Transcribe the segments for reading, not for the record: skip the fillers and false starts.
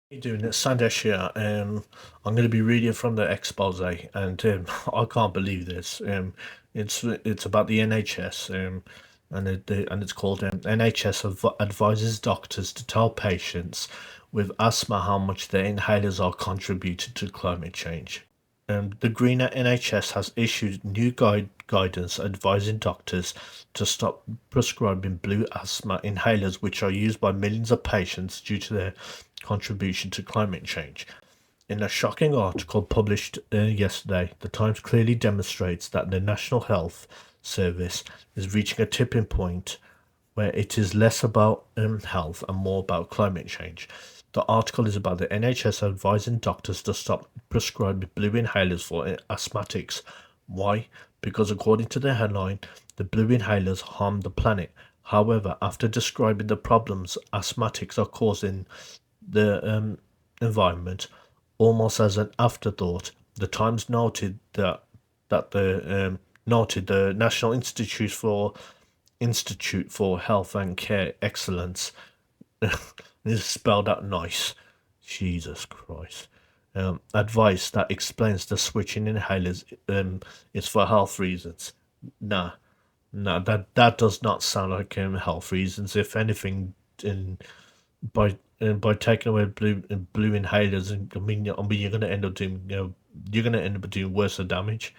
You doing it, Sandesh here. I'm going to be reading from the expose, and I can't believe this. It's about the NHS, and it's called NHS advises doctors to tell patients with asthma how much their inhalers are contributing to climate change. The Greener NHS has issued new guidance advising doctors to stop prescribing blue asthma inhalers, which are used by millions of patients due to their contribution to climate change. In a shocking article published yesterday, the Times clearly demonstrates that the National Health Service is reaching a tipping point where it is less about health and more about climate change. The article is about the NHS advising doctors to stop prescribing blue inhalers for asthmatics. Why? Because according to the headline, the blue inhalers harm the planet. However, after describing the problems asthmatics are causing the environment, almost as an afterthought, the Times noted the National Institute for Health and Care Excellence is spelled out nice. Jesus Christ. Advice that explains the switching inhalers is for health reasons. Nah, that does not sound like health reasons. If anything, in by taking away blue inhalers, I mean, you're gonna end up doing you're gonna end up doing worse damage.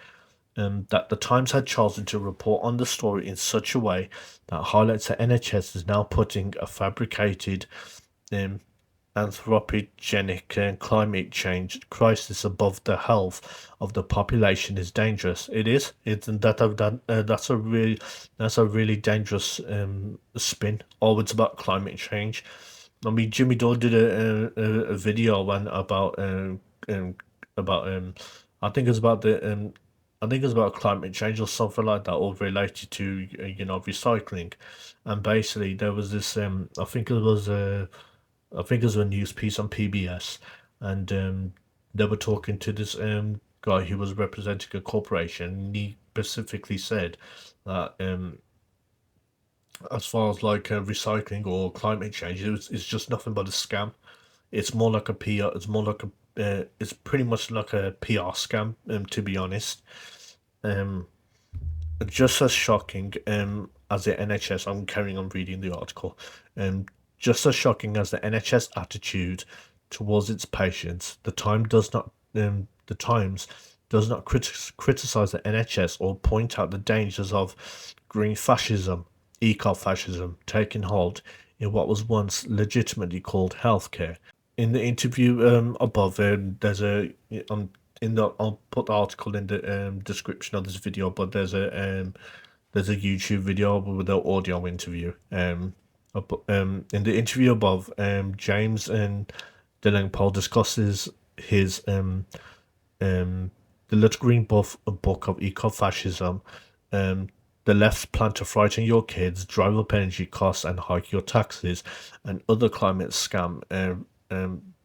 That the Times had chosen to report on the story in such a way that highlights that NHS is now putting a fabricated um, anthropogenic and climate change crisis above the health of the population is dangerous. It is. It's and that's a really dangerous spin. Oh, it's about climate change. I mean, Jimmy Dore did a video one um, about I think it's about the I think it's about climate change or something like that, or related to recycling. And basically, there was this I think it was a news piece on PBS, and they were talking to this guy who was representing a corporation. And he specifically said that as far as like recycling or climate change, it's just nothing but a scam. It's more like a PR. It's more like a. It's pretty much like a PR scam. To be honest, um, just as shocking as the NHS. I'm carrying on reading the article. Just as shocking as the NHS attitude towards its patients, the Times does not criticize the NHS or point out the dangers of green fascism, eco-fascism taking hold in what was once legitimately called healthcare. In the interview above, there's a in the I'll put the article in the description of this video, but there's a YouTube video with the audio interview. In the interview above, James and Dylan Paul discusses his the Little Green book of eco-fascism. Um, the left's plan to frighten your kids, drive up energy costs, and hike your taxes, and other climate scam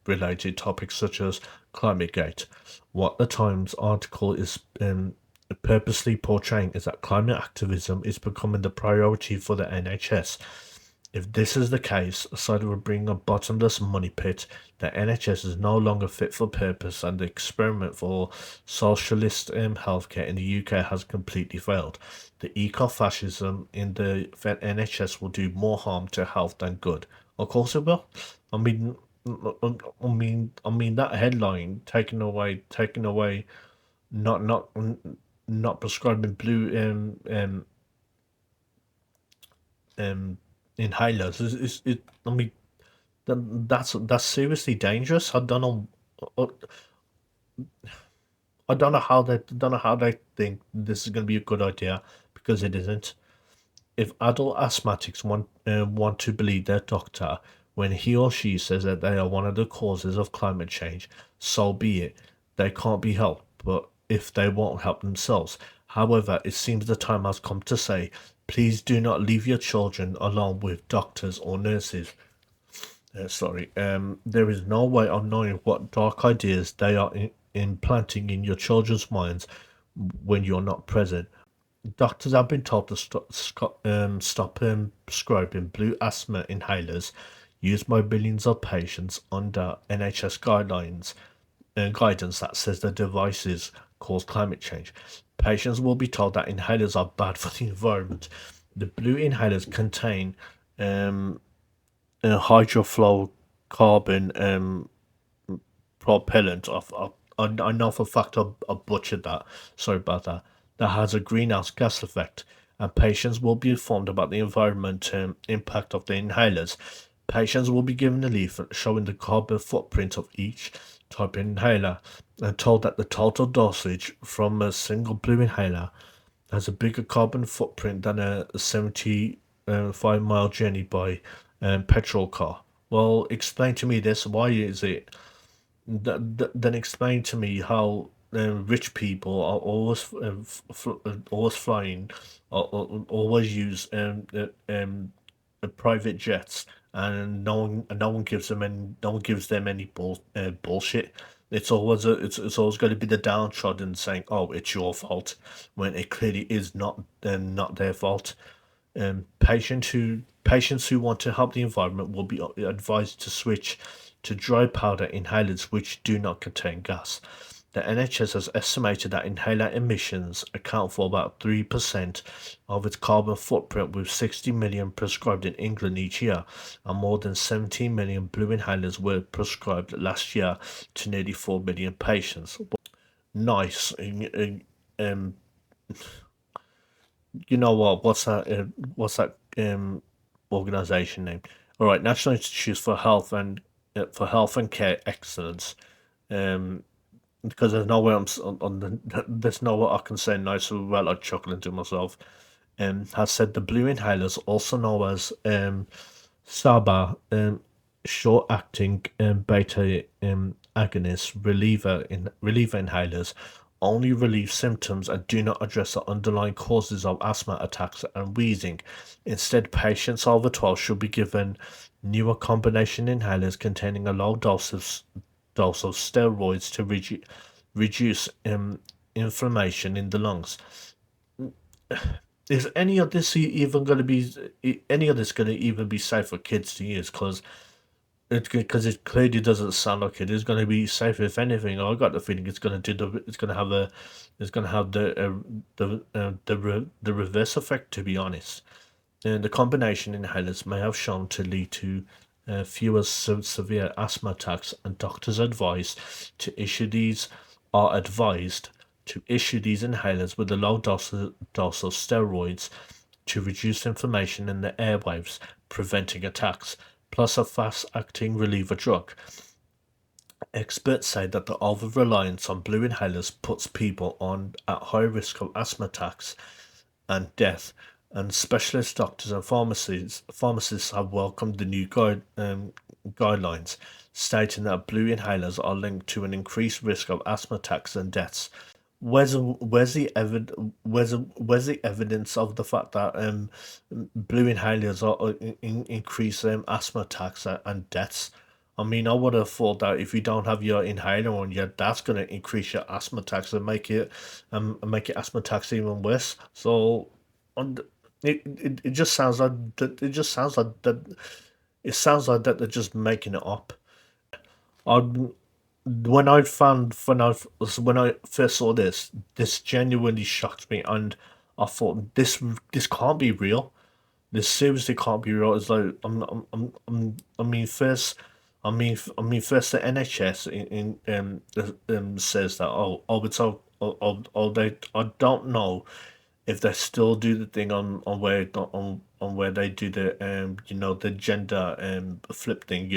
related topics such as ClimateGate. What the Times article is purposely portraying is that climate activism is becoming the priority for the NHS. If this is the case, aside from being a bottomless money pit, the NHS is no longer fit for purpose, and the experiment for socialist healthcare in the UK has completely failed. The eco-fascism in the NHS will do more harm to health than good. Of course it will. I mean, I mean that headline taking away, not not not prescribing blue um inhalers is it. I mean that's seriously dangerous. Uh, I don't know how they think this is going to be a good idea, because it isn't. If adult asthmatics want to believe their doctor when he or she says that they are one of the causes of climate change, so be it. They can't be helped, but if they won't help themselves. However, it seems the time has come to say, please do not leave your children alone with doctors or nurses. Sorry. There is no way of knowing what dark ideas they are implanting in your children's minds when you're not present. Doctors have been told to stop prescribing blue asthma inhalers used by millions of patients under NHS guidelines and guidance that says the devices cause climate change. Patients will be told that inhalers are bad for the environment. The blue inhalers contain um, hydrofluorocarbon propellant. I know for a fact I butchered that. Sorry about that. That has a greenhouse gas effect, and patients will be informed about the environment impact of the inhalers. Patients will be given a leaflet showing the carbon footprint of each type of inhaler and told that the total dosage from a single blue inhaler has a bigger carbon footprint than a 75-mile journey by petrol car. Well, explain to me this. Why is it then explain to me how rich people are always always flying, or always use private jets, and no one gives them any bullshit. It's always going to be the downtrodden saying, "Oh, it's your fault," when it clearly is not their fault. Patients who want to help the environment will be advised to switch to dry powder inhalers which do not contain gas. The NHS has estimated that inhaler emissions account for about 3% of its carbon footprint, with 60 million prescribed in England each year, and more than 17 million blue inhalers were prescribed last year to nearly 4 million patients. Nice. Um, you know what? What's that organization name? All right, National Institutes for Health and Care Excellence. Um, because there's nowhere there's nowhere I can say nice without like chuckling to myself. Has said the blue inhalers, also known as SABA, short-acting beta agonist reliever inhalers, only relieve symptoms and do not address the underlying causes of asthma attacks and wheezing. Instead, patients over 12 should be given newer combination inhalers containing a low dose of steroids to reduce inflammation in the lungs. Is any of this even going to be any of this going to even be safe for kids to use? Because it clearly doesn't sound like it is going to be safe. If anything, I got the feeling it's going to have the reverse effect. To be honest, the combination inhalers may have shown to lead to fewer severe asthma attacks, and doctors to issue these are advised to issue these inhalers with a low dose of steroids to reduce inflammation in the airwaves, preventing attacks, plus a fast-acting reliever drug. Experts say that the over-reliance on blue inhalers puts people at high risk of asthma attacks and death, and specialist doctors and pharmacists have welcomed the new guidelines, stating that blue inhalers are linked to an increased risk of asthma attacks and deaths. Where's the evidence of the fact that blue inhalers are increase asthma attacks and deaths? I mean, I would have thought that if you don't have your inhaler on yet, that's going to increase your asthma attacks and make your asthma attacks even worse. So, on it just sounds like that. It just sounds like that. It sounds like that they're just making it up. I when I first saw this genuinely shocked me, and I thought this can't be real. This seriously can't be real. It's like I mean, first the NHS says that they I don't know if they still do the thing on where they do the gender flip thing,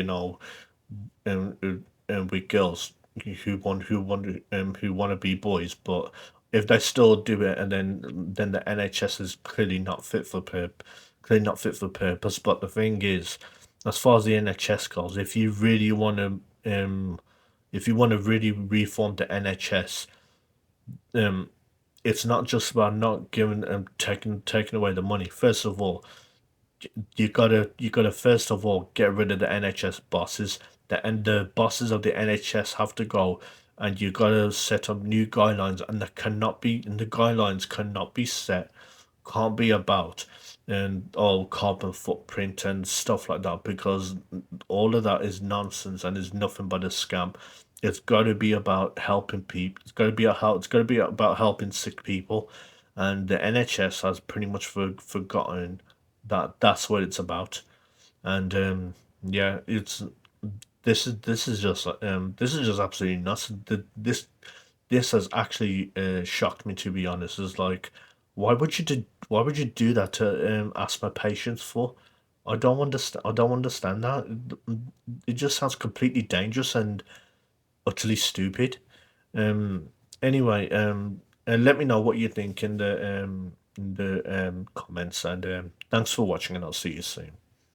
with girls who want to be boys. But if they still do it, and then the NHS is clearly not fit for purpose. But the thing is, as far as the NHS goes, if you want to really reform the NHS, um, it's not just about not giving taking away the money. First of all, you gotta first of all get rid of the NHS bosses. The bosses of the NHS have to go, and you gotta set up new guidelines, and the guidelines cannot be set, can't be about. and all carbon footprint and stuff like that, because all of that is nonsense and is nothing but a scam. It's got to be about helping people. It's got to be a help. It's got to be about helping sick people, and the NHS has pretty much forgotten that that's what it's about. And yeah, it's this is just absolutely nuts. This has actually shocked me, to be honest. Is like, why would you do that to asthma patients for? I don't understand that. It just sounds completely dangerous and utterly stupid. Um. Anyway, let me know what you think in the comments, and thanks for watching, and I'll see you soon.